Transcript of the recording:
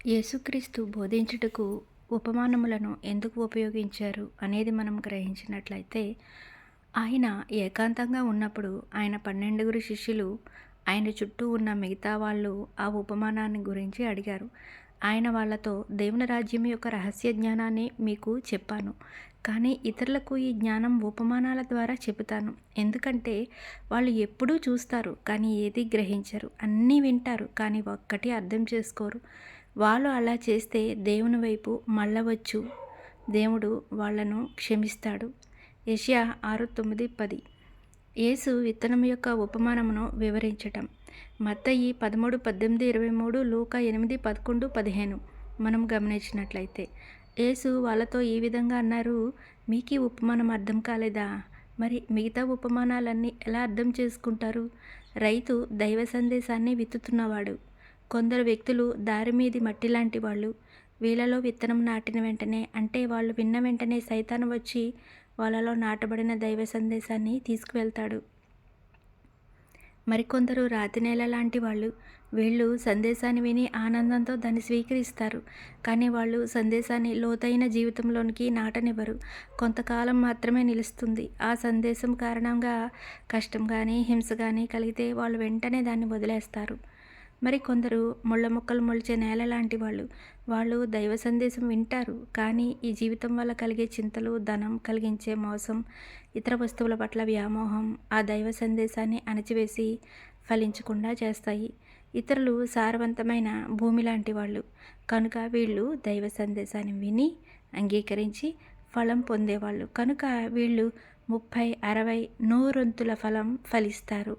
యేసుక్రీస్తు బోధించుటకు ఉపమానములను ఎందుకు ఉపయోగించారు అనేది మనం గ్రహించినట్లయితే, ఆయన ఏకాంతంగా ఉన్నప్పుడు ఆయన 12 శిష్యులు ఆయన చుట్టూ ఉన్న మిగతా వాళ్ళు ఆ ఉపమానాన్ని గురించి అడిగారు. ఆయన వాళ్ళతో దేవుని రాజ్యం యొక్క రహస్య జ్ఞానాన్ని మీకు చెప్పాను. కానీ ఇతరులకు ఈ జ్ఞానం ఉపమానాల ద్వారా చెబుతాను. ఎందుకంటే వాళ్ళు ఎప్పుడూ చూస్తారు కానీ ఏది గ్రహించరు. అన్నీ వింటారు కానీ ఒక్కటి అర్థం చేసుకోరు. వాళ్ళు అలా చేస్తే దేవుని వైపు మళ్ళవచ్చు. దేవుడు వాళ్ళను క్షమిస్తాడు. యెషయా 6:9, 10. యేసు విత్తనం యొక్క ఉపమానమును వివరించటం. మత్తయి 13:18, 23, లూకా 8:11, 15 మనం గమనించినట్లయితే యేసు వాళ్ళతో ఈ విధంగా అన్నారు, మీకు ఈ ఉపమానం అర్థం కాలేదా? మరి మిగతా ఉపమానాలన్నీ ఎలా అర్థం చేసుకుంటారు? రైతు దైవ సందేశాన్ని విత్తుతున్నవాడు. కొందరు వ్యక్తులు దారి మీది మట్టి లాంటి వాళ్ళు. వీళ్ళలో విత్తనం నాటిన వెంటనే, అంటే వాళ్ళు విన్న వెంటనే సైతాను వచ్చి వాళ్ళలో నాటబడిన దైవ సందేశాన్ని తీసుకువెళ్తాడు. మరికొందరు రాతి నేల లాంటి వాళ్ళు. వీళ్ళు సందేశాన్ని విని ఆనందంతో దాన్ని స్వీకరిస్తారు. కానీ వాళ్ళు సందేశాన్ని లోతైన జీవితంలోనికి నాటనివ్వరు. కొంతకాలం మాత్రమే నిలుస్తుంది. ఆ సందేశం కారణంగా కష్టం కానీ హింస కానీ కలిగితే వాళ్ళు వెంటనే దాన్ని వదిలేస్తారు. మరి కొందరు ముళ్ళ మొక్కలు మొలిచే నేల లాంటి వాళ్ళు. వాళ్ళు దైవ సందేశం వింటారు కానీ ఈ జీవితం వల్ల కలిగే చింతలు, ధనం కలిగించే మోసం, ఇతర వస్తువుల పట్ల వ్యామోహం ఆ దైవ సందేశాన్ని అణచివేసి ఫలించకుండా చేస్తాయి. ఇతరులు సారవంతమైన భూమి లాంటి వాళ్ళు. కనుక వీళ్ళు దైవ సందేశాన్ని విని అంగీకరించి ఫలం పొందేవాళ్ళు. కనుక వీళ్ళు 30, 60, 100 ఫలం ఫలిస్తారు.